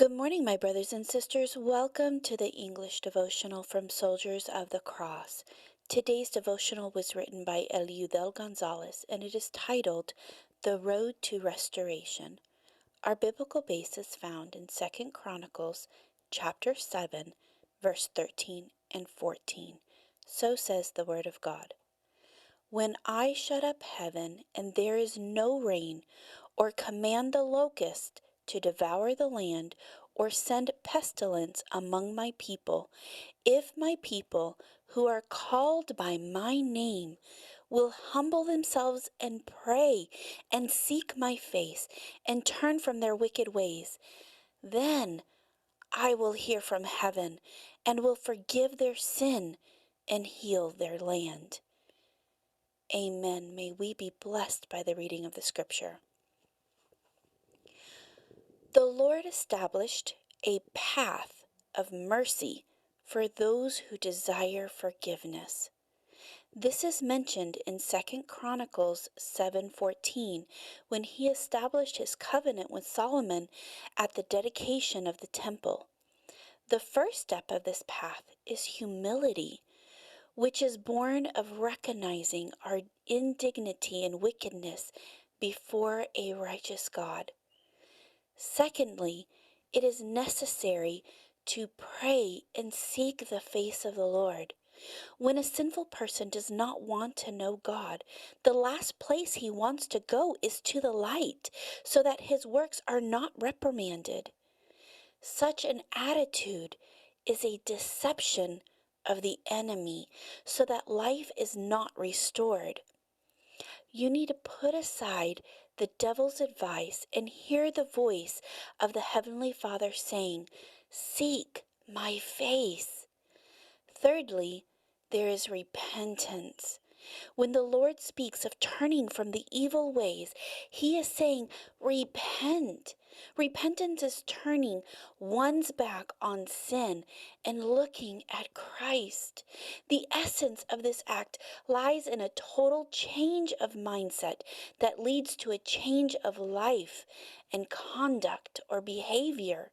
Good morning, my brothers and sisters. Welcome to the English Devotional from Soldiers of the Cross. Today's devotional was written by Eliudel Gonzalez, and it is titled, The Road to Restoration. Our biblical base is found in 2 Chronicles chapter 7, verse 13 and 14. So says the Word of God. When I shut up heaven and there is no rain, or command the locust to devour the land, or send pestilence among my people, if my people who are called by my name will humble themselves and pray and seek my face and turn from their wicked ways, then I will hear from heaven and will forgive their sin and heal their land. Amen. May we be blessed by the reading of the scripture. The Lord established a path of mercy for those who desire forgiveness. This is mentioned in 2 Chronicles 7:14 when he established his covenant with Solomon at the dedication of the temple. The first step of this path is humility, which is born of recognizing our indignity and wickedness before a righteous God. Secondly, it is necessary to pray and seek the face of the Lord. When a sinful person does not want to know God, the last place he wants to go is to the light, so that his works are not reprimanded. Such an attitude is a deception of the enemy, so that life is not restored. You need to put aside the devil's advice and hear the voice of the Heavenly Father saying, "Seek my face." Thirdly, there is repentance. When the Lord speaks of turning from the evil ways, he is saying, repent. Repentance is turning one's back on sin and looking at Christ. The essence of this act lies in a total change of mindset that leads to a change of life and conduct or behavior.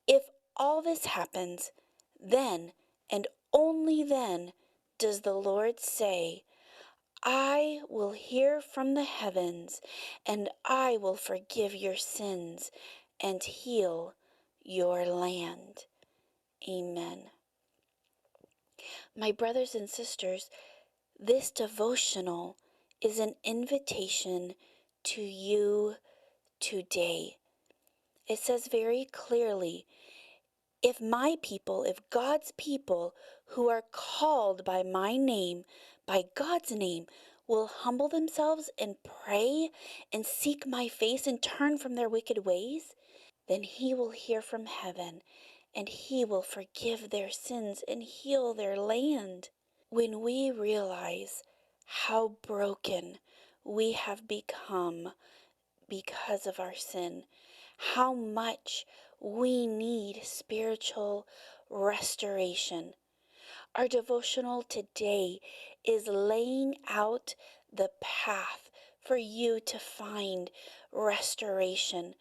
If all this happens, then and only then does the Lord say, I will hear from the heavens, and I will forgive your sins and heal your land. Amen. My brothers and sisters, this devotional is an invitation to you today. It says very clearly, if God's people who are called by my name, by God's name, will humble themselves and pray and seek my face and turn from their wicked ways, then he will hear from heaven and he will forgive their sins and heal their land. When we realize how broken we have become because of our sin, how much we need spiritual restoration. Our devotional today is laying out the path for you to find restoration,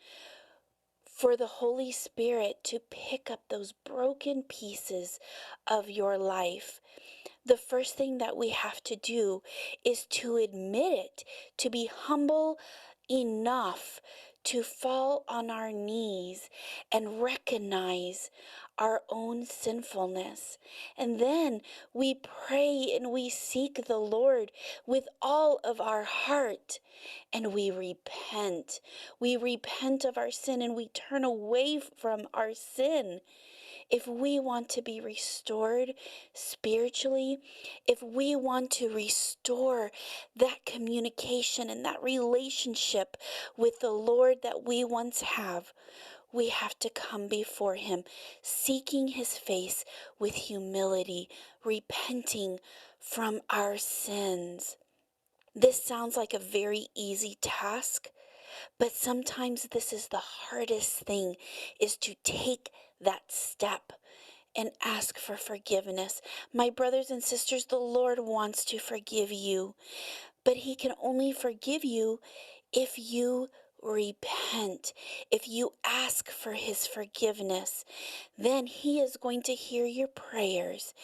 for the Holy Spirit to pick up those broken pieces of your life. The first thing that we have to do is to admit it, to be humble enough to fall on our knees and recognize our own sinfulness. And then we pray and we seek the Lord with all of our heart, and we repent. We repent of our sin and we turn away from our sin. If we want to be restored spiritually, if we want to restore that communication and that relationship with the Lord that we once we have to come before him, seeking his face with humility, repenting from our sins. This sounds like a very easy task, but sometimes this is the hardest thing, is to take that step and ask for forgiveness. My brothers and sisters, the Lord wants to forgive you, but he can only forgive you if you repent, if you ask for his forgiveness, then he is going to hear your prayers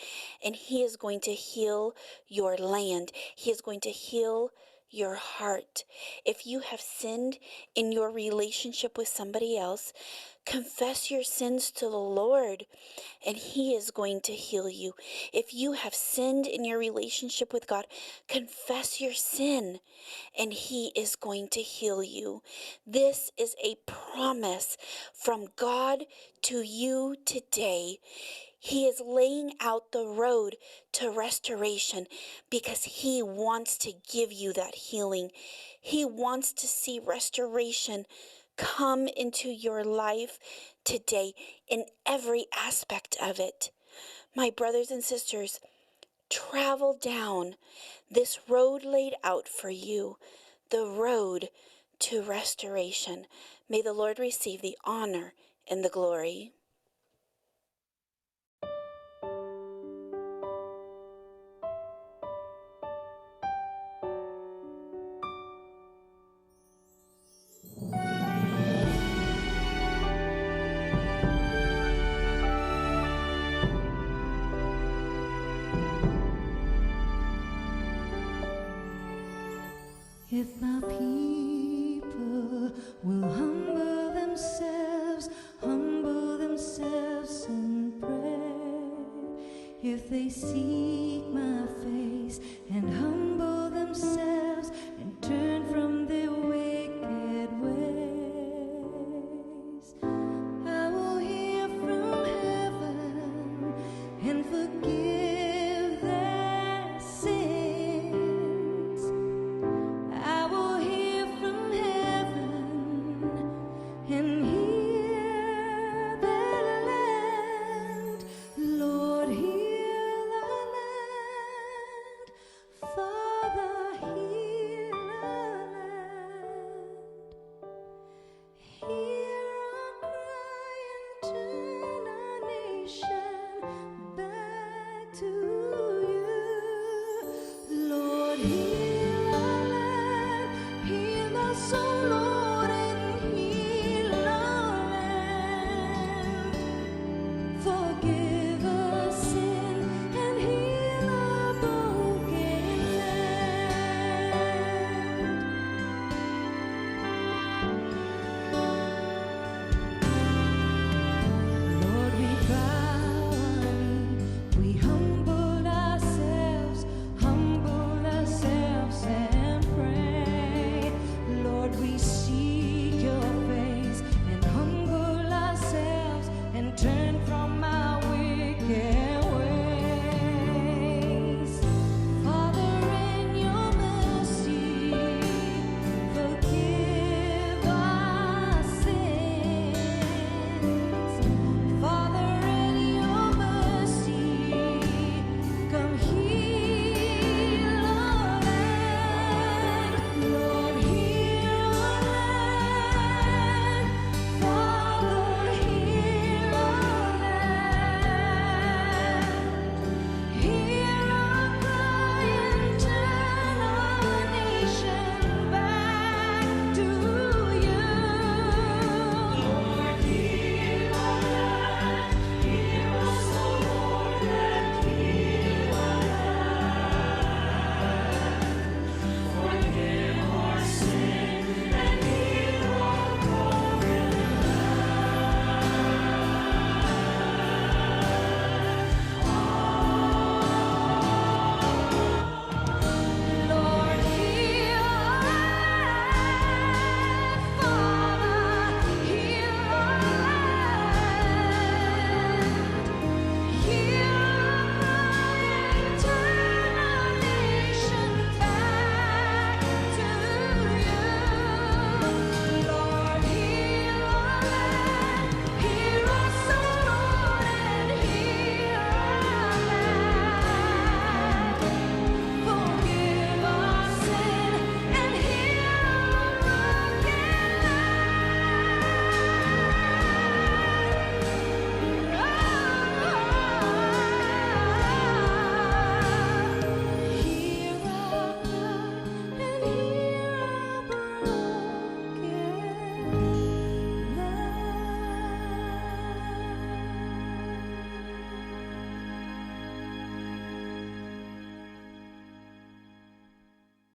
and he is going to heal your land. He is going to heal your heart. If you have sinned in your relationship with somebody else, confess your sins to the Lord and he is going to heal you. If you have sinned in your relationship with God, confess your sin and he is going to heal you. This is a promise from God to you today. He is laying out the road to restoration because he wants to give you that healing. He wants to see restoration come into your life today in every aspect of it. My brothers and sisters, travel down this road laid out for you, the road to restoration. May the Lord receive the honor and the glory. If my people will humble themselves and pray, if they seek